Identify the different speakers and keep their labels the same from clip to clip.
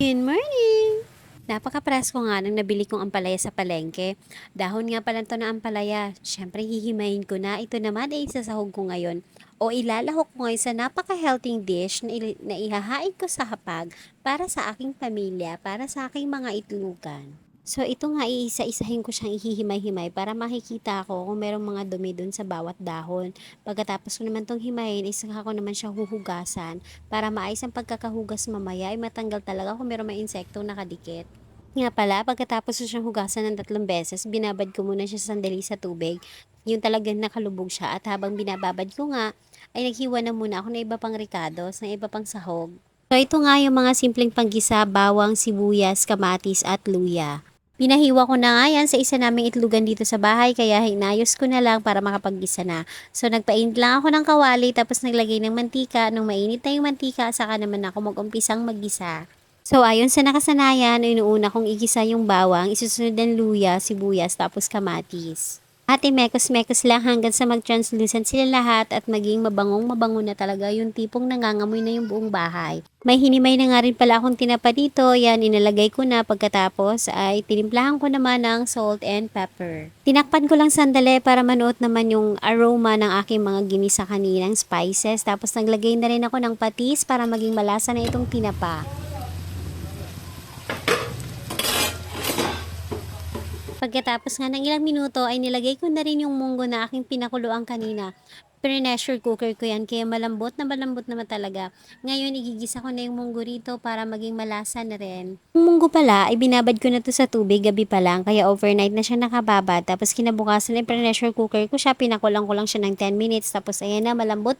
Speaker 1: Good morning! Napaka-presko nga nang nabili kong ampalaya sa palengke. Dahon nga pala to na ampalaya. Siyempre, hihimayin ko na. Ito naman ay isasahog ko ngayon. O ilalahok ko ngayon sa napaka-healthy dish na ihahain ko sa hapag para sa aking pamilya, para sa aking mga itlugan. So, ito nga, iisa-isahin ko siyang ihihimay-himay para makikita ko kung merong mga dumi dun sa bawat dahon. Pagkatapos ko naman tong himayin, isaka ko naman siya huhugasan para maayos ang pagkakahugas mamaya ay matanggal talaga kung meron may insektong nakadikit. Nga pala, pagkatapos ko siyang hugasan ng 3 beses, binabad ko muna siya sandali sa tubig. Yung talagang nakalubog siya at habang binababad ko nga, ay naghiwa na muna ako ng iba pang ricados, ng iba pang sahog. So ito nga yung mga simpleng panggisa, bawang, sibuyas, kamatis at luya. Pinahiwa ko na nga yan sa isa naming itlugan dito sa bahay kaya hinayos ko na lang para makapaggisa na. So nagpainit lang ako ng kawali tapos naglagay ng mantika. Nung mainit na yung mantika, saka naman ako mag-umpisang maggisa. So ayon sa nakasanayan, inuuna kong igisa yung bawang, isusunod ang luya, sibuyas, tapos kamatis. At mekos-mekos lang hanggang sa mag-translucent sila lahat at maging mabangong-mabango na talaga yung tipong nangangamoy na yung buong bahay. May hinimay na nga rin pala akong tinapa dito, yan inalagay ko na pagkatapos ay tinimplahan ko naman ng salt and pepper. Tinakpan ko lang sandali para manuot naman yung aroma ng aking mga ginisa kaninang spices tapos naglagay na rin ako ng patis para maging malasa na itong tinapa. Pagkatapos nga ng ilang minuto ay nilagay ko na rin yung munggo na aking pinakuluan kanina. Pressure cooker ko yan kaya malambot naman talaga. Ngayon igigisa ko na yung munggo rito para maging malasa na rin. Yung munggo pala ay binabad ko na to sa tubig gabi pa lang kaya overnight na siya nakababad. Tapos kinabukasan ay pressure cooker ko siya, pinakulang ko lang siya ng 10 minutes. Tapos ayan na, malambot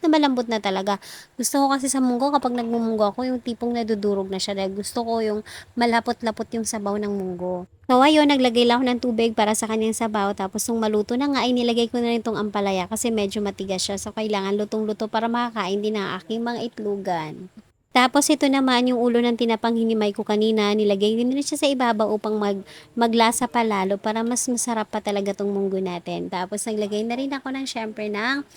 Speaker 1: na talaga. Gusto ko kasi sa munggo kapag nagmumunggo ako yung tipong nadudurog na siya dahil gusto ko yung malapot-lapot yung sabaw ng munggo. So ayun, naglagay lang ako ng tubig para sa kanyang sabaw. Tapos nung maluto na nga ay nilagay ko na rin itong ampalaya kasi medyo matigas siya. So kailangan lutong-luto para makakain din ang aking mga itlugan. Tapos ito naman yung ulo ng tinapang hinimay ko kanina. Nilagay din na siya sa ibabaw upang maglasa pa lalo para mas masarap pa talaga tong munggo natin. Tapos naglagay na rin ako ng syempre ng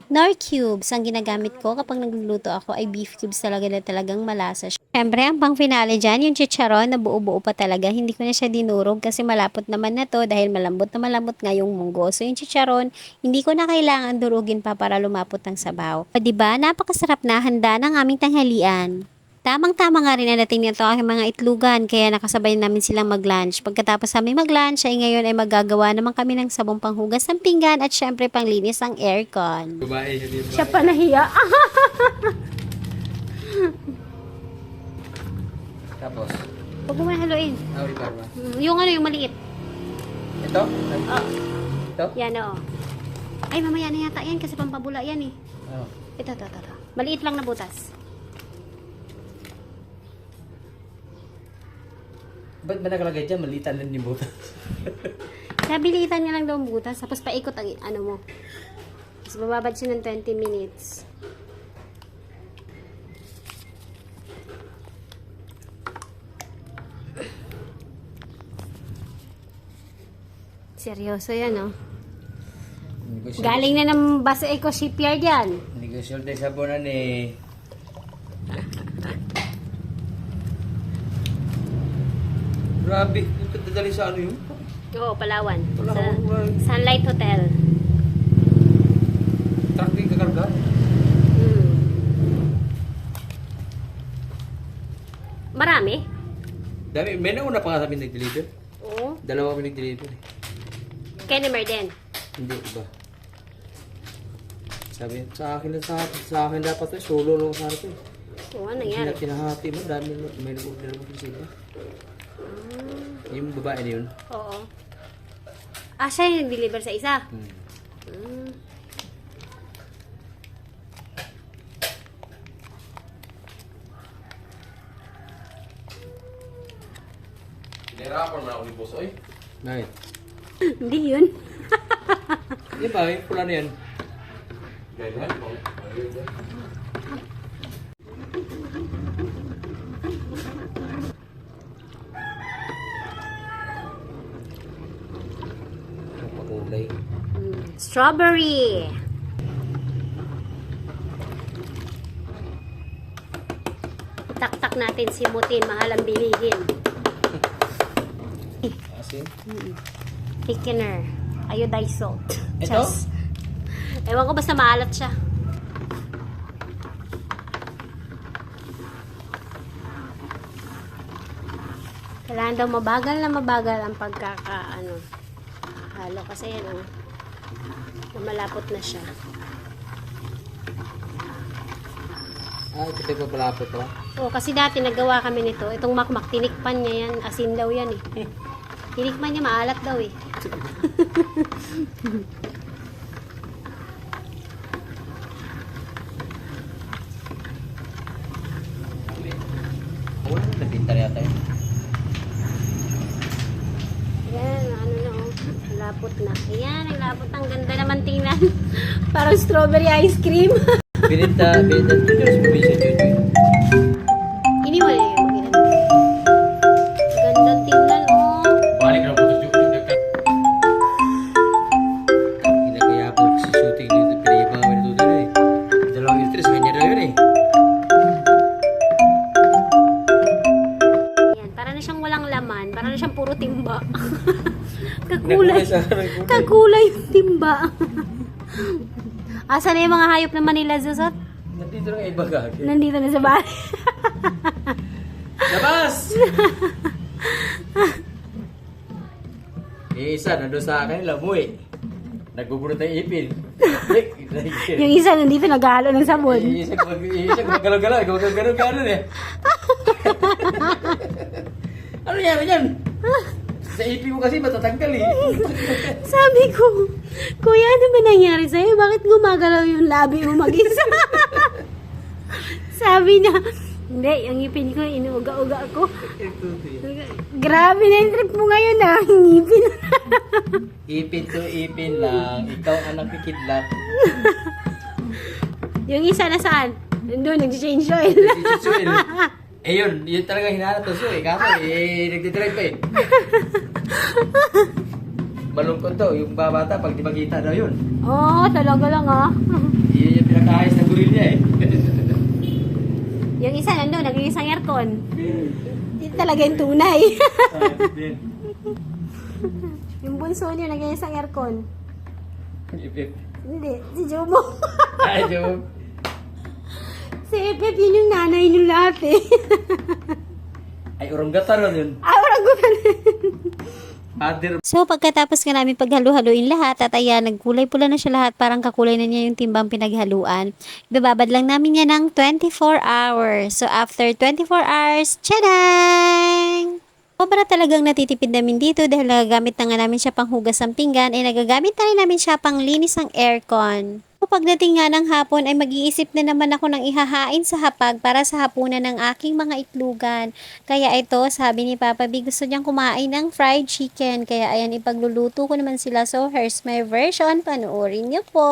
Speaker 1: Knorr cubes. Ang ginagamit ko kapag nagluluto ako ay beef cubes talaga na talagang malasa siya. Siyempre, ang pang finale dyan, yung chicharon na buo-buo pa talaga. Hindi ko na siya dinurog kasi malapot naman na to dahil malambot na malambot nga yung munggo. So yung chicharon, hindi ko na kailangan durugin pa para lumapot ang sabaw. O diba, napakasarap na handa ng aming tanghalian. Tamang-tama nga rin na dating nito aking mga itlugan kaya nakasabay namin silang mag-lunch. Pagkatapos namin mag-lunch ay ngayon ay magagawa naman kami ng sabong panghugas ng pinggan at syempre panglinis ng aircon.
Speaker 2: Babae, hindi babae.
Speaker 1: Siya pa nahiya.
Speaker 2: Tapos,
Speaker 1: Huwag mo man haluin.
Speaker 2: ito ba?
Speaker 1: Yung ano, yung maliit.
Speaker 2: Ito?
Speaker 1: Oh,
Speaker 2: Ito?
Speaker 1: yan o. Ay, mamaya na yata yan kasi pampabula yan eh.
Speaker 2: Ano?
Speaker 1: Ito. Maliit lang na butas.
Speaker 2: Ba't ba nakalagay dyan? Malitan lang yung butas.
Speaker 1: Nabilitan nga lang daw ang butas, tapos paikot ang ano mo. Tapos bababad siya ng 20 minutes. Seryoso yan, oh. Galing na ng Basa Eco Shipyard yan.
Speaker 2: Negosyo tayo sa bunan eh. Grabe, ito dadali sa ano yun?
Speaker 1: Oo, Palawan.
Speaker 2: Palawan,
Speaker 1: Sa
Speaker 2: right.
Speaker 1: Sunlight Hotel.
Speaker 2: Truck din kakarga?
Speaker 1: Hmm. Marami?
Speaker 2: Dami, may nauna pa nga sabi nag-deliver.
Speaker 1: Oo.
Speaker 2: Dalawa kami nag-deliver eh.
Speaker 1: Kennemer din.
Speaker 2: Hindi, iba. Sabi, sa akin dapat eh, solo lang sa harap eh.
Speaker 1: Oo, ano
Speaker 2: Hindi
Speaker 1: nangyari?
Speaker 2: na kinahati mo, dami may nag-order mo sila. Yung babae na yun.
Speaker 1: Oo. Ah, siya yung nag-deliver sa isa?
Speaker 2: Hmm.
Speaker 1: Hmm.
Speaker 3: Nahirapan mo na ako ni Boss, oy.
Speaker 2: Bakit?
Speaker 1: Hindi yun.
Speaker 2: Yan ba, yung pula na yan.
Speaker 3: Ganyan, bang.
Speaker 2: Makulay.
Speaker 1: Strawberry. Taktak natin si Mutin, mahal ang bilihin.
Speaker 2: Asin.
Speaker 1: Thickener. Iodized salt.
Speaker 2: Ito?
Speaker 1: Just. Ewan ko basta maalat siya. Kailangan daw mabagal ang halo kasi yan malapot na siya.
Speaker 2: Ito pa palapot pa.
Speaker 1: Oo, kasi dati nagawa kami nito. Itong makmak, tinikpan niya yan. Asin daw yan eh. Tinikman niya, maalat daw eh.
Speaker 2: Wala na nabinta yata yun.
Speaker 1: Yan, ano na oh. Lapot na. Ayan, ang lapot. Ang ganda naman tingnan. Parang strawberry ice cream.
Speaker 2: Binita, Diyos, mabisa Jojo.
Speaker 1: Iniwala yung magilan. Gandang tingnan oh.
Speaker 3: Balik na po sa Jojo.
Speaker 2: Kaya po si shooting dito, pinayabang kami dito eh. Dalawang stress, kanya daw yun eh.
Speaker 1: Ayan, para na siyang walang laman. Para na siyang puro timba.
Speaker 2: Nakulay
Speaker 1: Kakulay.
Speaker 2: sa akin.
Speaker 1: Kakulay yung timba. Asa na yung mga hayop ng Manila, Zuzot?
Speaker 2: Nandito lang iba gagi.
Speaker 1: Nandito na sa bahay.
Speaker 2: Labas! Isa, nandun sa akin, lamoy. Nagbubunot ng ipin.
Speaker 1: Yung isa nandito naghahalo ng sabon.
Speaker 2: Isa gumagalaw-galaw, gumagalaw-galaw eh. Ano yan, yan? Sa ipin mo kasi matatanggal eh.
Speaker 1: Sabi ko, Kuya, ano ba nangyari sa'yo? Bakit gumagalaw yung labi mo mag-isa? Sabi niya, hindi, yung ngipin ko, inuuga-uga ko. Grabe na yung trip mo ngayon ah, yung ngipin.
Speaker 2: Ipin to ipin lang, ikaw ang nakikidlat.
Speaker 1: Yung isa na saan? Nandun, nag-change oil.
Speaker 2: Eh yun talaga hinahanap to so eh. Kaso nagdidrive pa eh. Malungkot to, yung babata pag di makita daw yun.
Speaker 1: Oo, talaga lang ah.
Speaker 2: Yun yung pinakaayos ng goril niya eh.
Speaker 1: Yung isa nandun, nag-iisang aircon. Hindi talaga yung tunay. Yung bunso niyo, nag-iisang aircon. Hindi, si Jomo.
Speaker 2: Ay, joke.
Speaker 1: Si Epep, yun yung nanay nyung lahat eh.
Speaker 2: Ay, urong-gata ron yun.
Speaker 1: Parang gumanon.
Speaker 2: Father.
Speaker 1: So, pagkatapos nga namin paghalo-haluin lahat, at ayan, nagkulay-pula na siya lahat, parang kakulay na niya yung timbang pinaghaluan. Ibababad lang namin yan ng 24 hours. So, after 24 hours, tadang! Sobra talagang natitipid namin dito dahil nagagamit na nga namin siya pang hugas ng pinggan, ay nagagamit na rin namin siya pang linis ng aircon. Pagdating nga ng hapon ay mag-iisip na naman ako ng ihahain sa hapag para sa hapunan ng aking mga itlugan. Kaya ito, sabi ni Papa B, gusto niyang kumain ng fried chicken. Kaya ayan, ipagluluto ko naman sila. So, here's my version. Panoorin niyo po.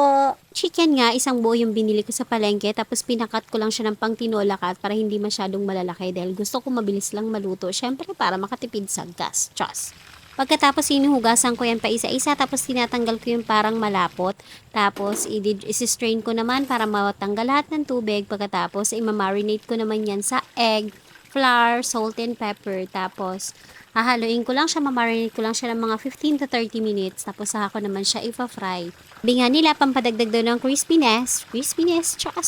Speaker 1: Chicken nga, isang buo yung binili ko sa palengke. Tapos pinakat ko lang siya ng pang tinola cut para hindi masyadong malalaki. Dahil gusto ko mabilis lang maluto. Syempre, para makatipid sa gas. Chos. Pagkatapos hinuhugasan ko yan pa isa-isa, tapos tinatanggal ko yung parang malapot. Tapos isi-strain ko naman para matanggal lahat ng tubig. Pagkatapos ima-marinate ko naman yan sa egg, flour, salt and pepper. Tapos hahaluin ko lang siya, ma-marinate ko lang siya ng mga 15 to 30 minutes. Tapos saka ko naman siya ipa-fry. Sabi nga nila, pampadagdag daw ng crispiness, tsaka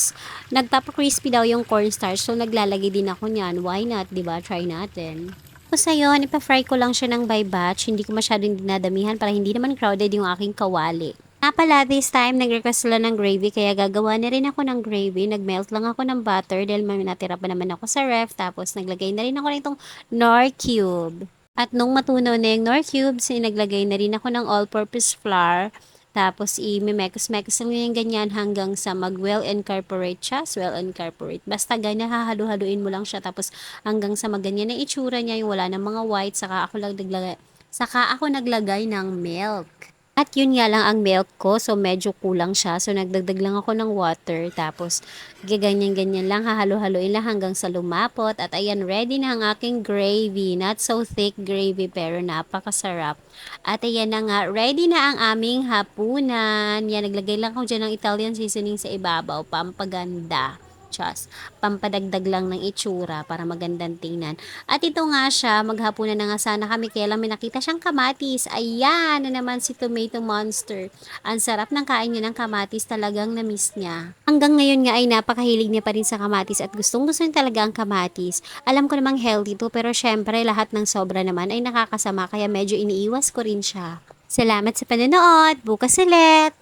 Speaker 1: nagpapa-crispy daw yung cornstarch. So naglalagay din ako niyan. Why not, diba? Try natin. Tapos ayun, ipa-fry ko lang siya ng by batch. Hindi ko masyadong dinadamihan para hindi naman crowded yung aking kawali. Nga pala, this time, nag-request sila ng gravy, kaya gagawa na rin ako ng gravy. Nag-melt lang ako ng butter dahil may natira pa naman ako sa ref. Tapos naglagay na rin ako nitong Knorr cube. At nung matunaw na yung Knorr cubes, naglagay na rin ako ng all-purpose flour. Tapos, i-mekos-mekos lang yung ganyan hanggang sa mag-well incorporate siya. Well incorporate. Basta ganyan, hahalu-haluin mo lang siya. Tapos, hanggang sa maganyan na itsura niya, yung wala ng mga white. Saka ako naglagay ng milk. At yun nga lang ang milk ko. So, medyo kulang siya. So, nagdagdag lang ako ng water. Tapos, ganyan-ganyan lang. Hahalu-haluin lang hanggang sa lumapot. At ayan, ready na ang aking gravy. Not so thick gravy, pero napakasarap. At ayan na nga, ready na ang aming hapunan. Yan, naglagay lang ako dyan ng Italian seasoning sa ibabaw. Pampaganda. medyas. Pampadagdag lang ng itsura para magandang tingnan. At ito nga siya, maghapunan na nga sana kami kaya lang may nakita siyang kamatis. Ayan na naman si Tomato Monster. Ang sarap ng kain niya ng kamatis, talagang na-miss niya. Hanggang ngayon nga ay napakahilig niya pa rin sa kamatis at gustong gusto niya talaga ang kamatis. Alam ko namang healthy to pero syempre lahat ng sobra naman ay nakakasama kaya medyo iniiwas ko rin siya. Salamat sa panonood. Bukas ulit!